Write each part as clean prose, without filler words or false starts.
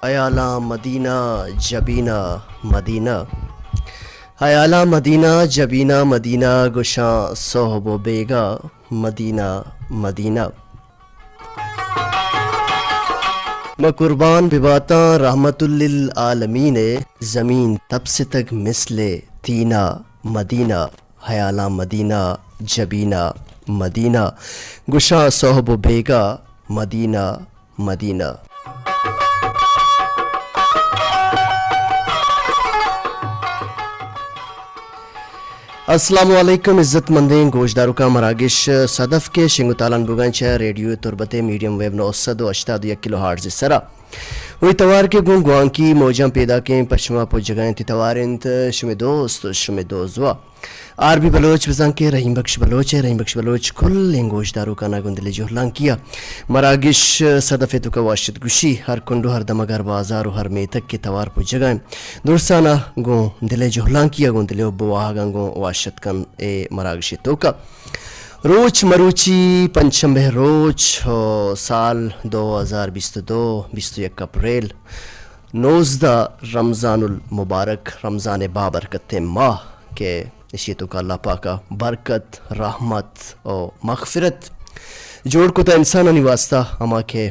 ایالا مدینہ جبینہ مدینہ، ایالا مدینہ جبینہ مدینہ، گشاں صحب و بیگا مدینہ مدینہ۔ میں قربان بباتاں رحمت للعالمین، زمین تب سے تک مثل تینا مدینہ، ایالا مدینہ جبینہ مدینہ، گشاں صحب و بیگا مدینہ مدینہ۔ السلام علیکم عزت مندیں گوشدارو کا مراگش صدف کے شنگو تالان بوگنچ ریڈیو تربت میڈیم ویو 981 کلو ہارٹز سرا وہی توار کے گون گوان کی موجاں پیدا کے پشما پو جگہیں تی توارنت شمی دوست شمی دوزوا عربی بلوچ بزن کے رحیم بخش بلوچ ہے، رحیم بخش بلوچ کل انگوش دارو کا ناگندل جوہلان کیا مراگش صدف تو کا واشد گوشی ہر کنڈو ہر دمگر بازار و ہر میتک کے توار پو جگہیں درسانہ گون دل جوہلان کیا گون دل بواہگان گون واشد کن اے مراگشی تو کا روچ مروچی پنچمبہ روچ سال 2022 21 اپریل 19 رمضان المبارک، رمضان بابرکت ماہ کے اسی تو کا اللہ پاکا برکت رحمت اور مغفرت جوڑ کو تا انسانانی واسطہ ہما کے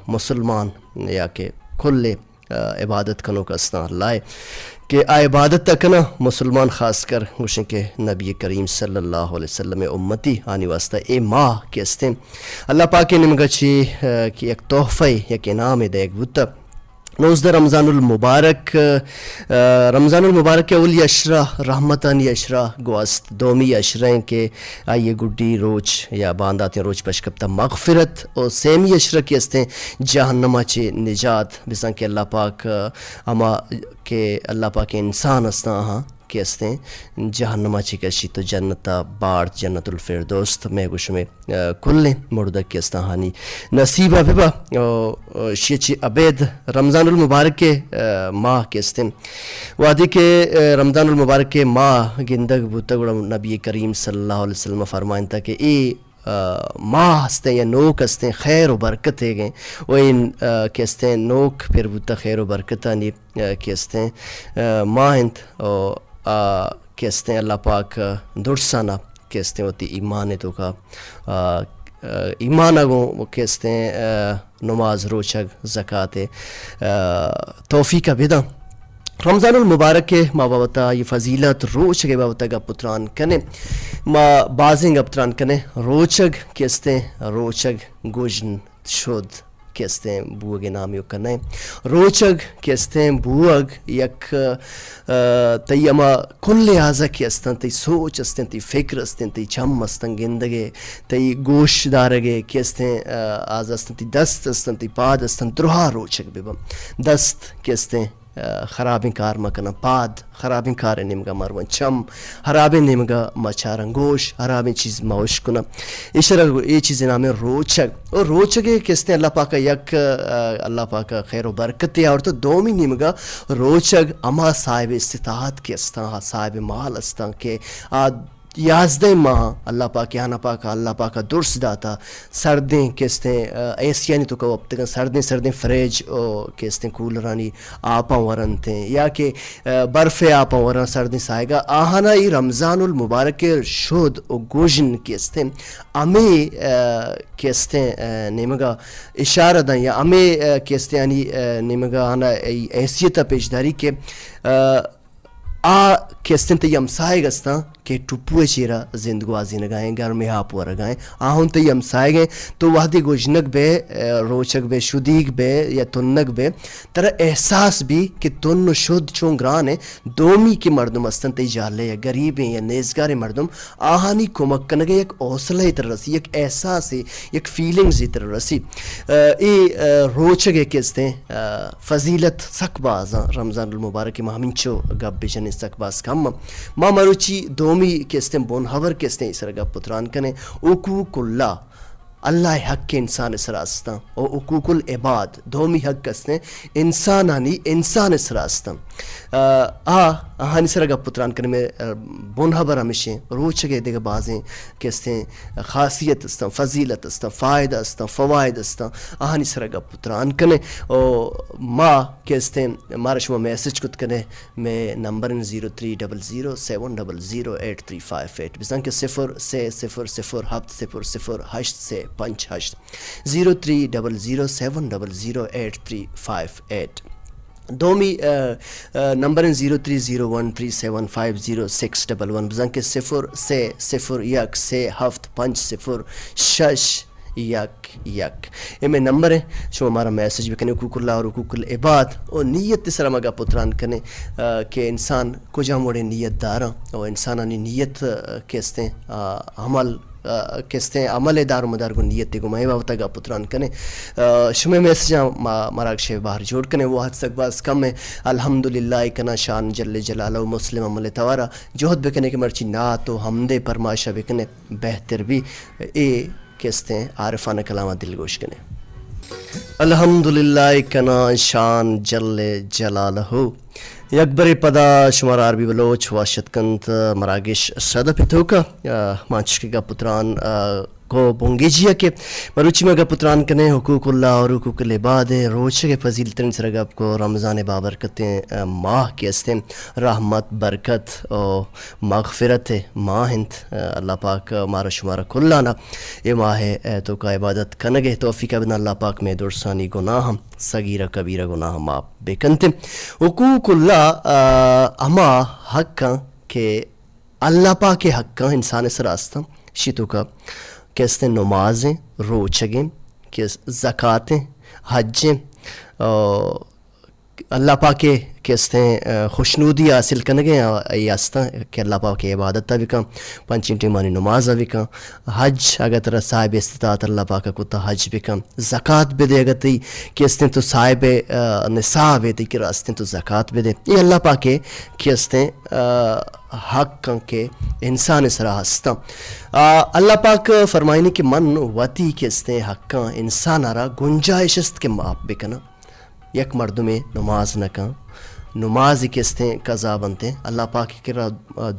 مسلمان یا کہ کل عبادت کنو کا اسنا لائے کہ عبادت تکنا مسلمان خاص کر گوشن کے نبی کریم صلی اللہ علیہ وسلم امتی آنی واسطہ اے ماہ کے استیں اللہ پاک نمگا چی کہ ایک تحفہ یک انعام دے ایک بوتا 19 رمضان المبارک، رمضان المبارک کے اولی اشرہ رحمتانی اشرہ گواست دومی اشرہیں کے آئیے گڈی روچ یا بانداتے روچ پشکبتا مغفرت اور سیمی اشرہ کی استیں جہنمہ چے نجات بسان کہ اللہ پاک اما کہ اللہ پاک انسان اسنا ہاں کہ استیں جہنمہ چی کشی تو جنتا بارت جنت الفردوست میں گوش میں کلیں مردک کی استہانی نصیبہ ببا شیچی عبید رمضان المبارک کے ماہ کے استیں وادی کے رمضان المبارک کے ماہ گندگ بوتا نبی کریم صلی اللہ علیہ وسلم فرمائن تھا کہ اے ماہ ہستیں یا نوک ہستیں خیر و برکت ہے گئیں وہ ان کے ہستیں نوک پھر بوتا خیر و برکت آنی کے ہستیں ماہ انت کے ہستیں اللہ پاک درسانہ کے ہستیں ہوتی ایمان تو کا ایمان اگوں کے ہستیں نماز روچگ زکاة توفیق بیدا رمضان المبارک کے ما بابتا یہ فضیلت روچگ بابتا گا پتران کنے ما بازنگ اپتران کنے روچگ کیستیں روچگ گوجن شد کیستیں بوگ نامیو کنے روچگ کیستیں بوگ یک تی اما کل لحاظہ کیستن تی سوچ استن تی فکر استن تی چم استن گندگے تی گوش دارگے کیستیں آز استن تی دست استن تی پاد استن درہا روچگ ببم دست کیستیں خرابیں کار مکنا پاد خرابیں کار نمگا مروان چم خرابیں نمگا مچارن گوش خرابیں چیز موش کنا اشرا یہ چیز نام روچگ اور روچگے کستے اللہ پاکا یک اللہ پاکا خیر و برکت یا اور تو دومی نمگا روچگ اما صاحب استطاعت کے استان صاحب مال استان کے یازدہ ماہ اللہ پاک یہاں پاک اللہ پاک درس داتا سردیں کیستیں ایسیانی تو کہ اب سردیں فریج کیستیں کولرانی آپاں ورن تھیں یا کہ برف آپاں ورن سردیں سائے گا آہانا ای رمضان المبارک کے شود و گوجن کیستیں امی کیستیں نمگا اشارہ دیں یا امی کیستیں یعنی نمگا آنا ایسیتا پیشداری کے کیستن تی امسائے گستاں کہ ٹپوے چیرا زندگوازی نگائیں گھر میں ہاپ و رگائیں آہن تی امسائے گئیں تو وحدی گوجنک بے روچک بے شدیگ بے یا تنک بے ترہ احساس بھی کہ تن شد چون گرانے دومی کے مردم استن تی جالے یا گریبیں یا نیزگار مردم آہانی کمک کنگے یک حوصلہ تر رسی یک احساس یک فیلنگز تر رسی ای روچگے کیستیں فضیلت سک بازاں رمضان المبارک ماہ منچو گب بجن سک باز کم ما مروچی دومی کیستیں بون ہور کیستیں اس رگا پتران کنے حقوق اللہ حق کے انسان اس راستان اور حقوق العباد دومی حق کسنے انسانانی انسان اس راستان ahani saraga putran kane me bonhabar hamishe rochage dega bazen kesten khasiyat astan fazilat astan faida astan fawaid astan ahani saraga putran kane o ma kesten mara shuma message kut kane me number 0300700838 bizan ke 0 se 0 0 7 0 0 8 se 5 8 0300700838 دومی number 0301375061 بزن کے 0 سے 0 1 سے 7 5 0 6 یک a number ہے شما ہمارا message بھی کنے حقوق اللہ اور حقوق العباد اور نیت سر مگا پتران کنے کہ انسان کجا موڑے نیت دارا اور انسانانی نیت کیستے عمل کیستے عمل دار مدار کو نیت کو میں باوتا گا پتران کنے شما میسج مراک شے باہر جوڑ کنے وہ حد تک باز کم ہے الحمدللہ کنا شان جل جلالہ و مسلم عمل توارا جوہد بکنے کے مرچی نات و حمد پرماشا بکنے بہتر بھی اے کہتے ہیں عارفانہ کلامہ دل گوش کنے الحمدللہ کنا شان جل جلالہ یکبر پدا شمار عربی بلوچ واشت کنت مراگش صدا پتوکا مانچکی کا پتران کو بونگیجیا کے مروچی میں گا پتران کنے حقوق اللہ اور حقوق العباد روچ کے فضیلتن سرگب کو رمضان بابرکتیں ماہ کے استیں رحمت برکت اور مغفرت ماہ ہند اللہ پاک مارا شمارا کلانا یہ ماہ تو کا عبادت کنگے توفیق ابن اللہ پاک میں درسانی گناہ صغیرہ کبیرہ گناہ ماپ بے کنتے حقوق اللہ اما حق کہ اللہ پاک کے حق انسان سراستہ شیتو کا کیستے نمازیں روچگیں زکاتیں حجیں اللہ پاک کے کیستے خوشنودی حاصل کنگے یاستا کہ اللہ پاک کی عبادت بھی کم پنچین ٹیمانی نماز بھی کم حج اگر ترہ صاحب استطاعت اللہ پاک کتا حج بھی کم زکاة بھی دے اگر تی کیستے تو صاحب نصاب ہے کہ راستیں تو زکاة بھی دے یہ اللہ پاک کے کیستے حق کے انسان سرا ہستا اللہ پاک فرمائنی کہ من وطی کیستے حق انسان آرہ گنجائشست کے ماپ بکنا یک مردمیں نماز نہ کن نماز کیستے قضا بنتے اللہ پاک کی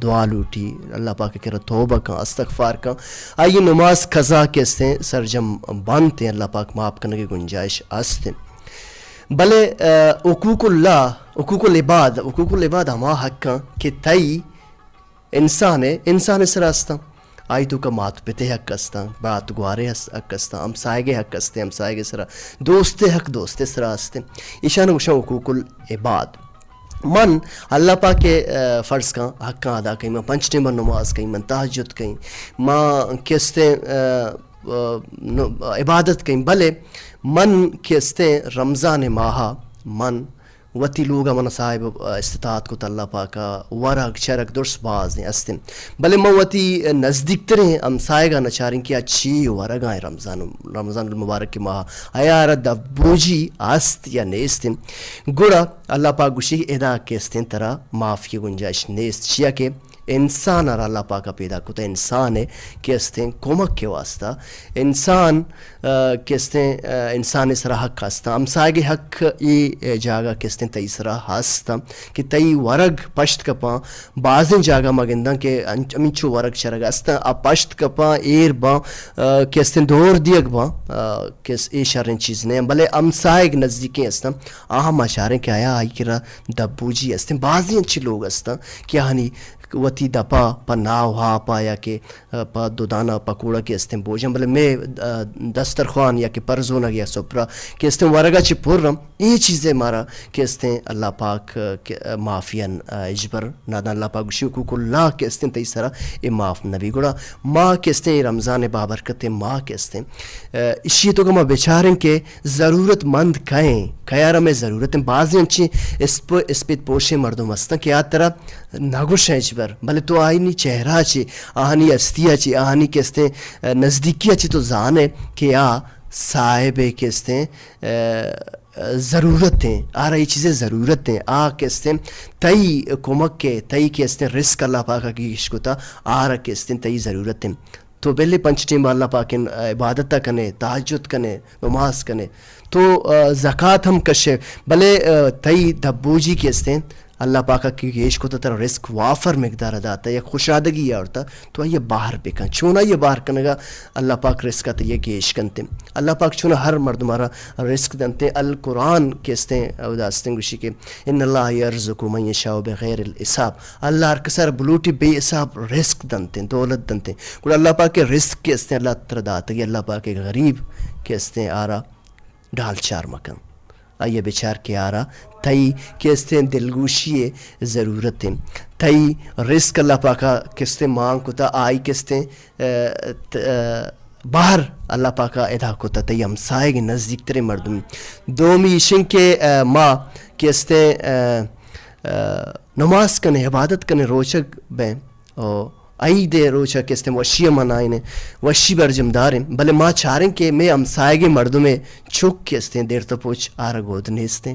دعا لوٹی اللہ پاک کی توبہ کا استغفار کا آئیے نماز قضا کیستے سرجم بنتے اللہ پاک معاف کرنے کی گنجائش آستے بلے حقوق اللہ حقوق العباد ہما حق کہ تئی انسان سراستا آئی تو کا مات پتے حق استا بات گوارے حق استا ہمسائے حق استے ہمسائے سرا دوست حق دوست سرا استے ایشان گوشا حقوق العباد من اللہ پاک کے فرض کا حق کا ادا کہیں میں پنچ ٹیمر نماز کہیں میں تہجد کہیں ماں کیستے عبادت کہیں بلے من کیستے رمضان ماہا من وتی لوگا من صاحب استطاعت کو اللہ پاکا ورق چرک درس باز ہیں استن بلے میں وتی نزدیک ترے ہم سائے گا نچاریں کیا اچھی ورق آئے رمضان المبارک کی ماہ آیا رد بوجی آست یا نیستن گوڑا اللہ پاک گوشی ادا کیستن ترہ معاف کی گنجائش نیست چیا کہ انسان اور اللہ پاک پیدا کتا انسان ہے کیستے کمک کے واسطہ انسان کیستے انسان سرا حق ہستا ہمسائے حق یہ جاگا کیستے تئی سرا ہستا کہ تئی ورگ پشت کپاں بعضیں جاگا مگندہ کہ امینچو ورگ چرگا ہستا اب پشت کپاں ایر باں کیستے دور دیگ باں کیس اے شرن چیز نہیں بلے ہمسائے نزدیکیں ہستا آہم اشاریں کہ آیا آئی کرا دبو جی ہستے بعضیں اچھی لوگ ہستا کیا ہنی وتی دپا پا ناو ہا پا یا کہ پا دودانا پکوڑا کے استیں بوجھیں بلے میں دسترخوان یا کہ پرزونا یا سپرا کہ استیں ورگا چی پورم یہ چیزیں مارا کہ استیں اللہ پاک معافین اجبر نادان اللہ پاک شکوک اللہ کہ استیں تیسرا اے معاف نبی گوڑا ماں کہ استیں رمضان بابرکت ماں کہ استیں اسی تو کہ ماں بیچاریں کہ ضرورت مند کھائیں کھیارہ میں ضرورت ہیں بعضی انچی اس پہ پوشے مردم ہستاں کہ آت طرح ناگوش ہیں اجبر بلے تو آئینی چہرہ چی آہنی استیا چی آہنی کہستے نزدیکیا چی تو زانے کہ آ صاحب کہستے ضرورتیں آ رہی چیزیں ضرورتیں آ کہستے تئی کمک کے تئی کہستے رزق اللہ پاکا کی عشقتا آ رہا کہستے تئی ضرورتیں تو پہلے پنچ ٹیم اللہ پاک عبادت کنے تہجد کنے نماز کنے تو زکاة ہم کشے بلے تئی دبوجی کہستے اللہ پاکا کی گیش کو تر رزق وافر مقدار داتا یا خوشادگی آورتا تو یہ باہر بکن چونا یہ باہر کنگا اللہ پاک رزق تا یہ گیش کنتے اللہ پاک چونا ہر مرد مارا رزق دنتے القرآن کہستے ہیں او داستیں گوشی کے ان اللہ یرزق من یشاء بغیر الحساب اللہ ہر کسر بلوٹی بے حساب رزق دنتے دولت دنتے گوڑا اللہ پاک کے رزق کہستے ہیں اللہ تر داتا اللہ پاک کے غریب کہستے ہیں آرہ ڈال چار مکن آئیے بیچار کے آرہ تھئی کہستے ہیں دلگوشی ضرورتیں تھئی رزق اللہ پاکا کہستے مانگ کتا آئی کہستے باہر اللہ پاکا ادا کتا تھئی ہمسائے گے نزدیک ترے مردم دومی شن کے ماں کہستے نماز کنے عبادت کنے روچک بین اور آئی دے روچا کہستے وشی منائیں وشی برجم داریں بلے ماں چاریں کہ میں ہمسائے گے مردوں میں چھک کہستے دیر تو پوچھ آرہ گود نیستے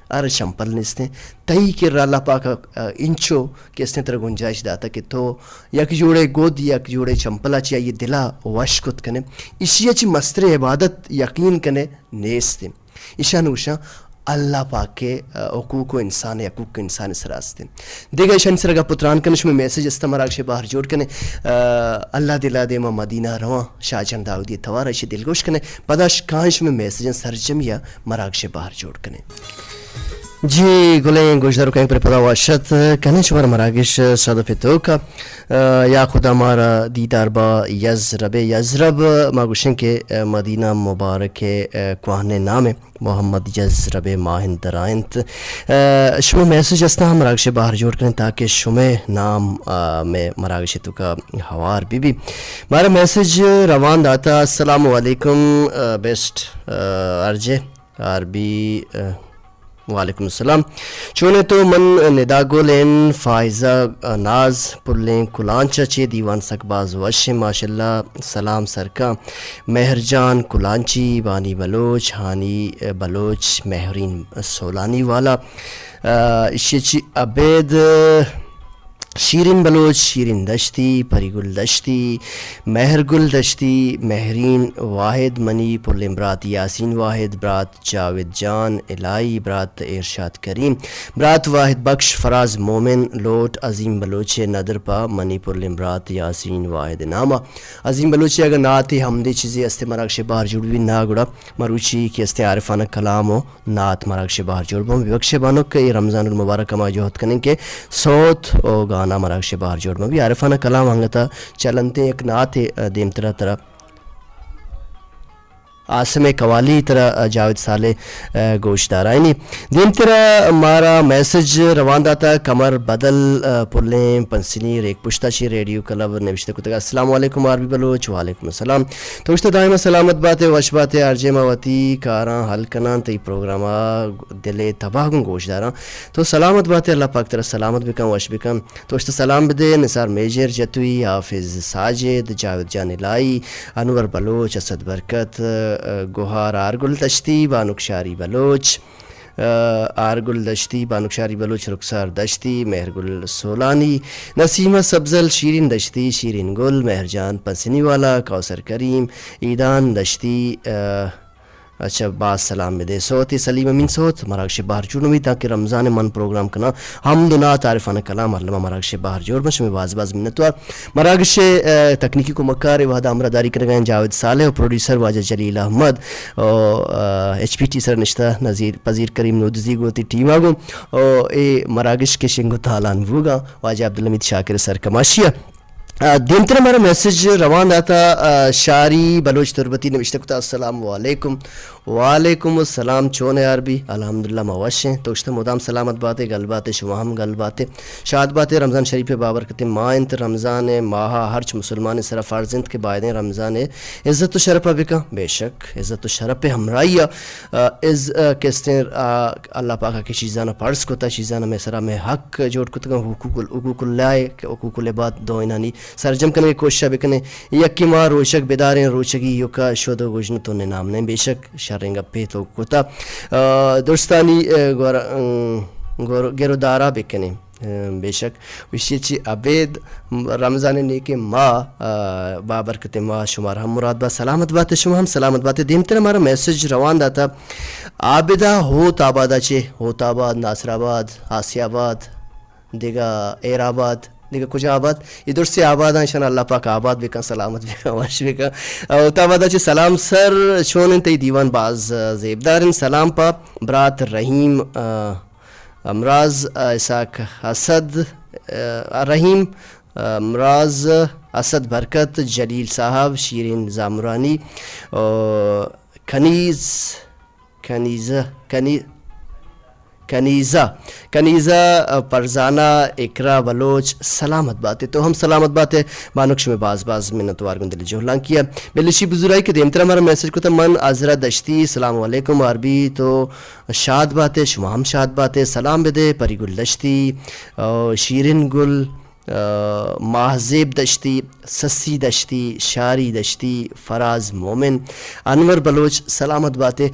آرہ چمپل نیستے تئی کہ اللہ پاک انچو کہستے تر گنجائش داتا کہ تو یک جوڑے گود یک جوڑے چمپلا چاہیے دلا وشکت کنے اسی اچھی مستر عبادت یقین کنے نیستے اشا نوشا اللہ پاک کے حقوق و انسان حقوق انسان سراستے دیگا اشان سرگا پتران کنش میں میسیج استمراغ سے باہر جوڑ کنے اللہ دلا دے ما مدینہ رواں شاہ جان داودی توارا شی دلگوش کنے پداش کانش میں میسیجن سرجم یا مراغ سے باہر جوڑ کنے جی گلیں گوشدارو کہیں پر پدا واشت کہنے چمار مراگش صدف توکا یا خدا مارا دیدار با یزرب ما گوشن کے مدینہ مبارک کوہنے نام محمد یزرب ماہن درائنت شما میسیج اسنا ہم مراگش باہر جوڑ کریں تاکہ شما نام میں مراگش تو کا ہوار بی مارا میسیج روان داتا السلام علیکم بیسٹ ارجے عربی وعلیکم السلام چونے تو من ندا گولین فائزہ ناز پلیں کلانچا چے دیوان سکباز وش ماشاءاللہ سلام سرکا مہرجان کلانچی بانی بلوچ ہانی بلوچ مہرین سولانی والا اشیچی عبید شیرین بلوچ شیرین دشتی پری گل دشتی مہر گل دشتی مہرین واحد منی پرلم برات یاسین واحد برات جاوید جان الہی برات ارشاد کریم برات واحد بخش فراز مومن لوٹ عظیم بلوچ ندر پا منی پرلم برات یاسین واحد نامہ عظیم بلوچ اگر نعت حمدی چیزیں استے مراکش باہر جوڑوی نا گڑا مروچی کی استے عارفانہ کلام و نعت مراکش باہر جوڑبوں بخش بانو کہ رمضان المبارک ما جوہد کریں کہ صوت و گانا مراکش باہر جوڑ میں بھی عارفانہ کلام ہنگتا چلنتے ایک نعت دیم طرح آسم قوالی طرح جاوید صالح گوشدار آئینی دیم طرح مارا میسج روان داتا کمر بدل پرلیں پنسنی ریک پشتا چی ریڈیو کلب نوشتے کتا السلام علیکم عربی بلوچ وعلیکم السلام توشتا دائمہ سلامت باتیں وش باتیں ارجے موتی کاراں حل کنان تی پروگراما دلے تباہ گن گوشداراں تو سلامت باتیں اللہ پاک طرح سلامت بکن وش بکن توشتا سلام بدے نثار میجر جتوی حافظ ساجد جاوید جان الہی انور بلوچ اسد برکت گوہار آرگل دشتی بانکشاری بلوچ آرگل دشتی بانکشاری بلوچ رخسار دشتی مہرگل سولانی نسیمہ سبزل شیرین دشتی شیرین گل مہرجان پنسنی والا کوثر کریم ایدان دشتی اچھا بعض سلام میں دے صوتی سلیم امین صوت مراکش باہر جوڑ بھی تاکہ رمضان من پروگرام کنا حمد و نعت عارفانہ کلام علامہ مراکش باہر جوڑ بش میں باز منتوار مراکش تکنیکی کو مکار وحدہ امرہ داری کر گئے جاوید صالح اور پروڈیوسر واجہ جلیل احمد اور ایچ پی ٹی سر نشتہ نظیر پذیر کریم نودزی گوتی ٹیم آگو اور اے مراکش کے شنگو تالان بوگا واجہ عبدالحمید شاکر سر کماشیہ دینتر ہمارا میسیج روان آتا شاری بلوچ تربتی نوشتہ کتا السلام علیکم وعلیکم السلام چون عربی الحمدللہ موشیں توشتہ مدام سلامت باتیں گل باتیں شما ہم گل باتیں شاد باتیں رمضان شریف بابرکت ماہنت رمضان ماہا ہرچ مسلمان سرا فرزند کے بائدیں رمضان عزت و شرف بکا بے شک عزت و شرف ہمرائی کہستے اللہ پاکا کی چیزانہ پرس کتا چیزانہ میں سرا میں حق جوڑ کتا حقوق اللہ حقوق العباد دو انانی سرجم کرنے کی کوشش بکنے یکی ماں روشک بیداریں روچگی یوکا شود و گوشن تو نام نے بے شک شرنگا پہ تو کتا دوستانی گیرو دارا بکنے بے شک وشیچی عبید رمضان نیک ماہ بابرکت ماہ شمار ہم مراد با سلامت بات شما ہم سلامت بات دیمتر ہمارا میسج روان داتا عابدہ ہوت آبادہ چے ہوت آباد ناصر آباد آسی آباد دیگا ایر آباد دیگا کجا آباد ادھر سے آباد ہیں شان اللہ پاک آباد بکن سلامت بکن واش بکن ہوت آبادہ چے سلام سر شونن تی دیوان باز زیبدارن سلام پا برات رحیم امراض اساق اسد رحیم امراض اسد برکت جلیل صاحب شیرین زامرانی کنیزہ پرزانہ اقرا بلوچ سلامت بات ہے تو ہم سلامت بات ہے بانکش میں باز منتوار گندلی جوہلان کیا بلشی بزرائی کے دیمتر ہمارا میسج کو تھا من عزرہ دشتی السلام علیکم عربی تو شاد بات ہے شما ہم شاد بات ہے سلام بدے پری گل دشتی شیرین گل ماہزیب دشتی سسی دشتی شاری دشتی فراز مومن انور بلوچ سلامت باتیں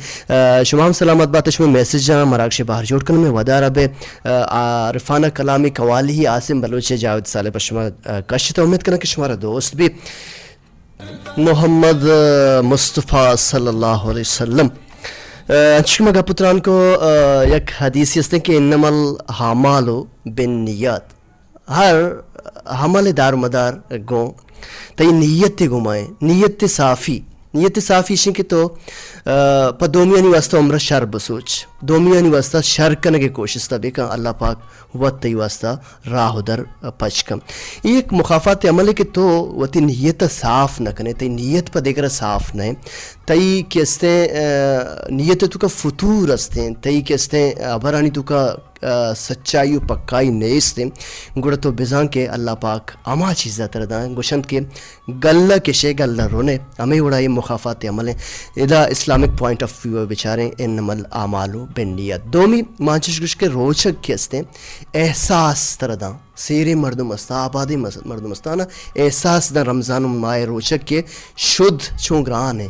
شما ہم سلامت باتیں شما میسج جہاں مراکش باہر جوڑ کر میں ودا رب عرفانہ کلامی قوالی ہی عاصم بلوچ جاوید صالح پر شما کشتا امید کرنا کہ شمارا دوست بھی محمد مصطفیٰ صلی اللہ علیہ وسلم شما کا پتران کو یک حدیثی اس نے کہ انما الحامال بالنیات ہر حمل دار مدار گوں تی نیت گمائیں نیت صافی شن کہ تو پا دومیانی واسطہ عمرہ شر بسوچ دومیانی واسطہ شر کرنے کی کوشش تا بیکا اللہ پاک وقت تی واسطہ راہ در پچکم یہ ایک مخافات عمل ہے کہ تو وقتی نیت صاف نہ کنے تی نیت پا دیکھ رہا صاف نہ تی کستے نیت تو کا فطور استے تی کستے ابرانی تو کا سچائی و پکائی نیستے گوڑا تو بزان کے اللہ پاک اما چیزہ تردائیں گوشند کے گلہ کشے گلہ رونے ہمیں اڑا یہ مخافات عمل ہیں ادا اسلامک پوائنٹ آف ویو بچاریں انما الاعمال بالنیات دومی مانچش گوش کے روچک کے استے احساس ترداں سیرے مردم استا آبادی مردم استانا احساس دا رمضان مائے روچک کے شد چونگران ہے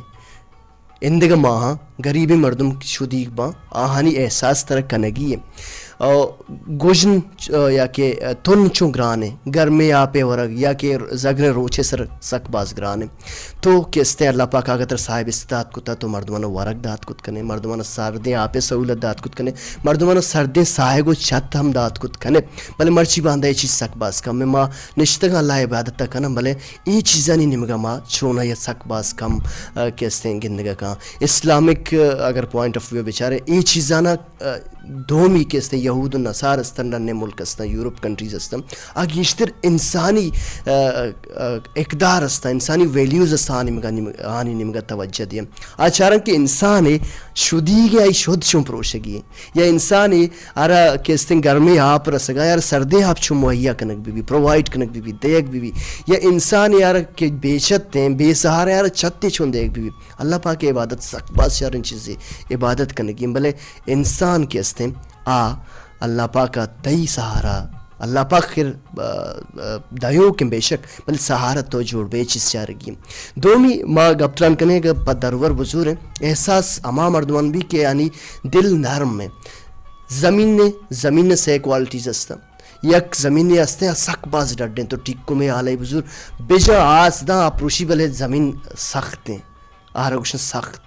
اندگا ماہاں غریبی مردم شدی با آہانی احساس ترک کنگی ہے گوشن یا کہ تن چون گرانے گرمے آپے ورگ یا کہ زگن روچے سر سک باز گرانے تو کستے اللہ پاک آگتر صاحب استعداد کتا تو مردمان ورگ دات کت کنے مردمان سردیں آپے سہولت دات کت کنے مردمان سردیں ساہگو چھت ہم دات کت کنے بلے مرچی باندھا یہ چیز سک باز کم میں ماں نشتگا اللہ عبادت تا کنا بلے یہ چیزاں نہیں نمگا ماں چونا یا سک باز کم کستے گندگا کہاں اسلامک اگر پوائنٹ آف ویو بچارے یہ چیزانا دومی کستے یہود و نصار استن رننے ملک استن یورپ کنٹریز استن آگیشتر انسانی اقدار استن انسانی ویلیوز استن آنی نمگا توجہ دیا آچارن کہ انسانی شدی گیا شد چون پروشگی یا انسانی آرہ کستے گرمی آپ رسگا یا سردے آپ چون مہیا کنک بھی پرووائڈ کنک بھی دیکھ بھی یا انسانی آرہ کہ بے شت ہیں بے سہارے آرہ چھتے چون دیکھ بھی اللہ پاک عبادت سک باز شارن چیزیں عبادت کنگی بلے انسان کے استیں اللہ پاک کا دئی سہارا اللہ پاک خیر دایو کے بے شک بل سہارا تو جوڑ بے چیز چاہ رگی دومی ماں گپتران کنے گا پدرور بزور ہیں احساس اما مردمان بھی کہ یعنی دل نرم میں زمین سے کوالٹیز استا یک زمین استے سک باز ڈڈیں تو ٹکو میں آلائی بزور بیجا آس دا اپروشی بلے زمین سخت ہیں آرگوشن سخت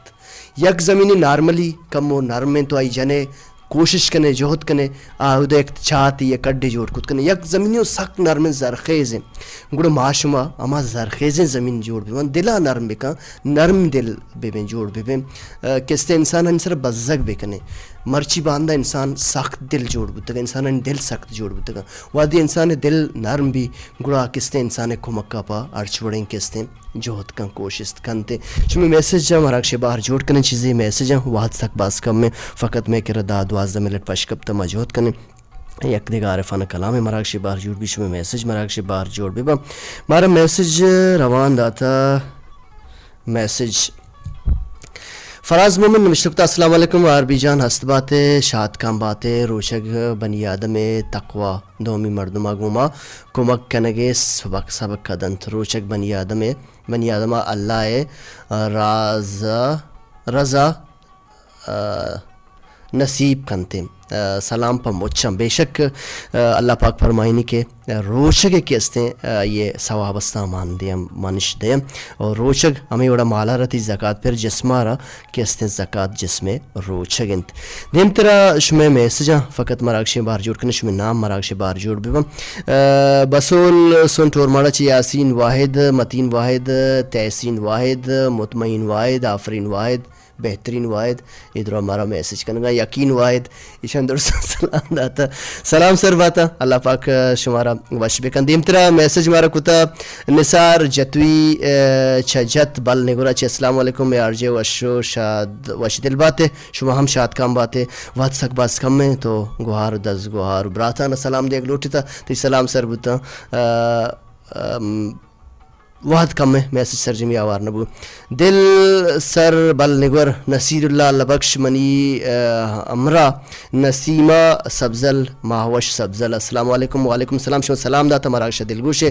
یک زمینی نارملی کم و نرم تو آئی جنے کوشش کنے جہد کنے آہدہ ایک چاہتی یا کڈے جوڑ کت کنے یک زمینی سخت نرم زرخیز ہیں گوڑا معاشمہ اما زرخیزیں زمین جوڑ بیوان دلہ نرم بکا نرم دل بیبین جوڑ بیبین کستے انسان انسر بزگ بکنے مرچی باندھا انسان سخت دل جوڑ بتگا انسان دل سخت جوڑ بتگا وادی انسان دل نرم بھی گڑا کستے انسان کمکا پا ارچوڑیں کستے جوہد کن کوشش کنتے چمی میسیج جا مراکش باہر جوڑ کنے چیزیں میسیج جا وہاں تک باز کم میں فقط میں کرا دا 12 منٹ پشکب تا مجہد کنے یک دیگا عارفانہ کلام ہے مراکش باہر جوڑ بھی چمی میسیج مراکش باہر جوڑ بھی با مارا میسیج روان داتا میسیج فراز مومن نمشتکتا السلام علیکم عربی جان ہست باتیں شاد کام باتیں روشگ بنی آدم تقوی دومی مردمہ گوما کمک کنگے سبق کدنت روشگ بنی آدم اللہ رضا نصیب کنتے سلام پا مچم بے شک اللہ پاک فرمائنی کے روچگ کے ہستیں یہ ثوابستہ مان دیم منش دیم اور روچگ ہمیں وڑا مالا رتی زکاة پھر جسمارا کے ہستیں زکاة جسم روچگ انت دیم ترا شمیں میسجاں فقط مراکشیں بار جوڑ کرنے شمیں نام مراکشیں بار جوڑ بیوم بسول سن ٹور ماڑا چی یاسین واحد متین واحد تحسین واحد مطمئن واحد آفرین واحد بہترین واحد ادھر ہمارا میسج کرنے گا یقین واحد ایشان در سلام داتا سلام سر باتا اللہ پاک شمارا وش بکن دیم ترا میسج مارا کتا نثار جتوی چھجت بل نگورا چی السلام علیکم میں آرجے وشو شاد وش دل باتے شما ہم شاد کام باتے وات سک باس کم میں تو گوھار دز گوھار براتا نا سلام دیکھ لوٹی تا تی سلام سر بوتا واحد کم میں میسج سر جمی آوار نبو دل سر بل نگر نصیر اللہ لبخش منی امرا نسیمہ سبزل ماہوش سبزل السلام علیکم وعلیکم السلام شما سلام داتا مراکش دلگوش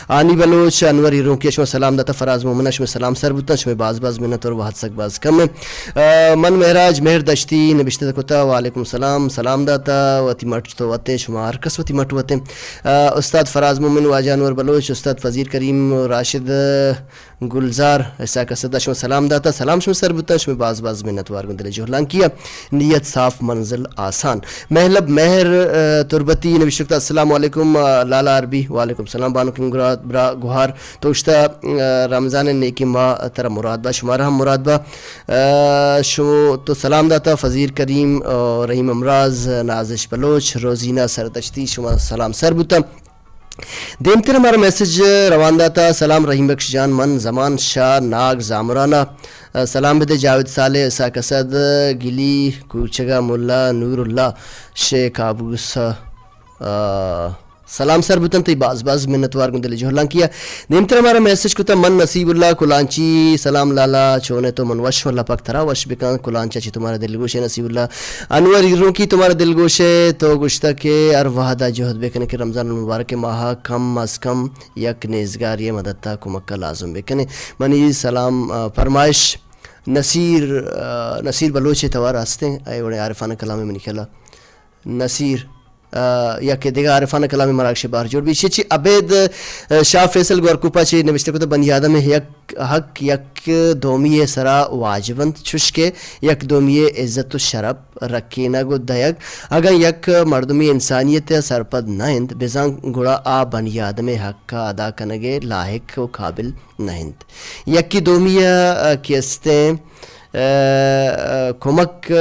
آنی بلوچ انوری رونکی شما سلام داتا فراز مومنہ شما سلام سر بوتا شما باز منت اور واحد سک باز کم میں من مہراج مہر دشتی نبشتہ کتا وعلیکم السلام سلام داتا وتی مٹ تو وتے شما ہرکس وتی مٹ وتے استاد فراز مومن واجہ انور بلوچ استاد فضیر کریم راشد گلزار ایسا کا صدا شما سلام داتا سلام شما سر بتا شما باز منت وار گندل جوہلان کیا نیت صاف منزل آسان محلب مہر تربتی نبشتہ السلام علیکم لالا عربی وعلیکم السلام بانو کنگ برا گوھار توشتا رمضان نیکی ماہ ترہ مراد با شمارا ہم مراد با شما تو سلام داتا فضیر کریم رحیم امراض نازش بلوچ روزینہ سردشتی شما سلام سر بتا دیم تر ہمارا میسج روان داتا سلام رحیم بخش جان من زمان شاہ ناگ زامرانہ سلام بدے جاوید صالح اسا قصد گلی کوچگا ملا نور اللہ شیخ آبوس سلام سر بتن تی باز منتوار گندلی جوہلان کیا دیم تر ہمارا میسج کتا من نصیب اللہ کلانچی سلام لالا چونے تو من وش اللہ پاک ترا وش بکان کلانچا چی تمہارا دل گوش ہے نصیب اللہ انور ایروں کی تمہارا دل گوش ہے تو گشتہ کے ارواحدہ جہد بکنے کہ رمضان المبارک ماہا کم از کم یک نیزگار یہ مددتا کمکہ لازم بکنے منی سلام فرمائش نصیر بلوچ توار ہستے اے وڑے عارفانہ کلام منی کھلا نصیر یا کہ دیگا عارفانہ کلام مراکش بار جوڑ بھی چی عبید شاہ فیصل گورکوپا چی نوشتے کو تو بنی آدم یک حق یک دومی سرا واجبند چھشکے یک دومی عزت و شرف رکھینا گو دیگ اگر یک مردمی انسانیت سرپد نہند بزان گڑا آ بنی آدم حق کا ادا کنگے لاحق و قابل نہند یک کی دومی کیستیں کمک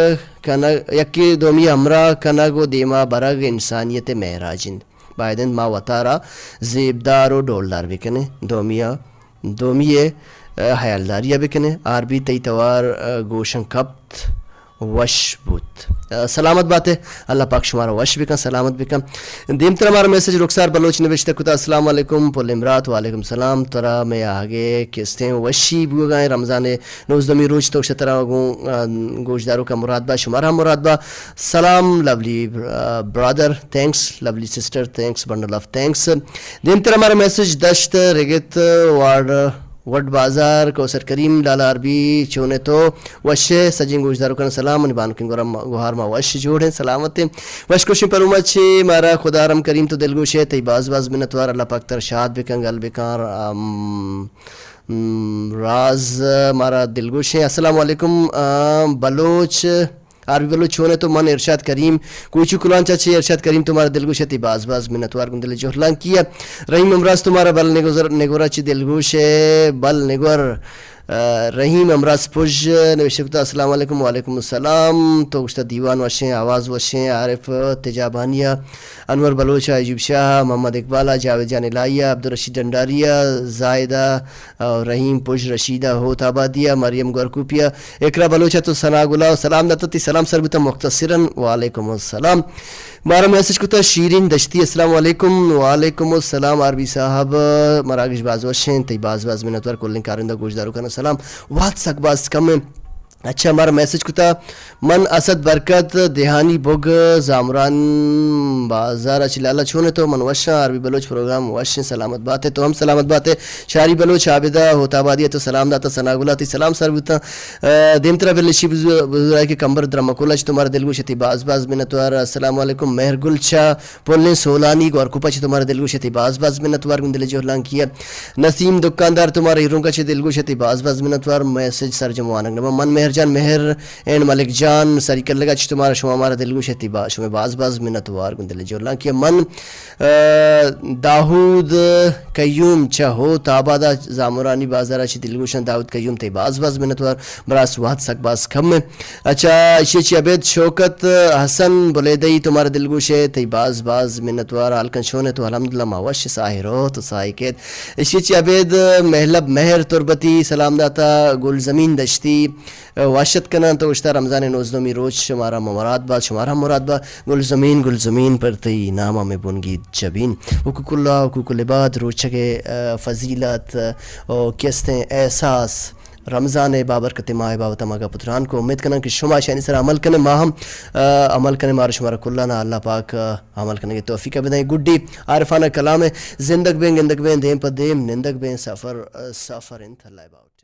کنا یکی دومی امرا کنگو دیما برگ انسانیت مہراجند بایدن ما وطارا زیبدار و ڈولدار بکنے دومیے حیالداریہ بکنے عربی تی توار گوشن کپت وش بوت سلامت بات ہے اللہ پاک شمارا وش بکن سلامت بکن دیم تر ہمارا میسج رخسار بلوچ نوشتہ کتا السلام علیکم پل امرات وعلیکم السلام ترا میں آگے کستے وشی بو گائیں رمضان نوزدمی روچ تو ترا گوشداروں کا مراد با شمارا ہم مراد با سلام lovely Brother thanks lovely sister thanks bundle of thanks them تر ہمارا میسج دشت رگت وارڈ وڈ بازار کوثر کریم لالا عربی چونے تو وش سجین گوشداروں کا سلام نبانو کنگ گوھار ما وش جوڑ ہیں سلامت ہیں وش کوشن پر امت چھے مارا خدا رم کریم تو دل گوش ہے تی باز منتوار اللہ پاک تر شاد بکن گل بکن راز مارا دل گوش ہے السلام علیکم بلوچ عربی بلوچ چھونے تو من ارشاد کریم کوچو کلان چاچے ارشاد کریم تمہارا دلگوش ہے تی باز منتوار گندل جوہلان کیا رحیم امراض تمہارا بل نگورا چی دلگوش ہے بل نگور رحیم امراض پوش نوشتہ السلام علیکم وعلیکم السلام تو گشتہ دیوان وشیں آواز وشیں عارف تجابانیہ انور بلوچ ایوب شاہ محمد اقبالہ جاوید جان الہیہ عبدالرشید ڈنڈاریہ زائدہ رحیم پوش رشیدہ ہوت آبادیہ مریم گورکوپیہ اقرا بلوچہ تو ثنا گلا سلام داتا سلام سربتا مختصراً وعلیکم السلام مارا میسج کتا شیرین دشتی السلام علیکم وعلیکم السلام عربی صاحب مراکش باز وشیں تی باز منتوار کلن کارندہ گوشدارو کنا سلام وات سک باز کم اچھا ہمارا میسج کتا من اسد برکت دیہانی بگ زامران بازار چلالا چھونے تو من وشا عربی بلوچ پروگرام وشن سلامت بات ہے تو ہم سلامت بات ہے شاری بلوچ عابدہ ہوتا آبادیہ تو سلام داتا سناگولاتی سلام سر بوتا دیم طرح بلشی بزرگائی کے کمبر درمکولا چھ تمہارا دلگو شتی باز باز منتوار السلام علیکم مہر گل چا پولنے سولانی گوار کپا چھ تمہارا دلگو شتی باز باز منتوار گندل جوہلان کیا نسیم دکاندار تمہارا ہیروں کا چھ دلگو شتی باز باز منتوار میسج سر جمعانگ نبا من مہر جان مہر این ملک جان سری کر لگا چھ تمہارا شما ہمارا دلگو شتی شما باز باز منتوار گندل جوہلان کیا من داود قیوم چاہو تابادہ زامرانی بازارہ چھ دلگو شن داود قیوم تی باز باز منتوار براس وحد سک باز کم میں اچھا اشیچ عبید شوکت حسن بلیدئی تمہارا دلگو شے تی باز باز منتوار حالکن شونے تو الحمدللہ ماوش ساہرو تو سائکت اشیچ عبید محلب مہر تربتی سلام داتا گل زمین دشتی واشت کنن تو اشتا رمضان نوزدومی روز شمارا مراد باد شمارا مراد با گل زمین پر تی نامہ میں بنگی جبین حقوق اللہ حقوق العباد روچہ کے فضیلت اور کیستیں احساس رمضان بابرکت ماہ بابت ماگا پتران کو امید کرنا کہ شما شانی سر عمل کرنے ماہم عمل کرنے مارا شمارا کلانا اللہ پاک عمل کرنے کی توفیق بدائیں گڈی عارفانہ کلام ہے زندگ بین گندگ بین دیم پر دیم نندگ بین سفر انت اللہ باؤٹ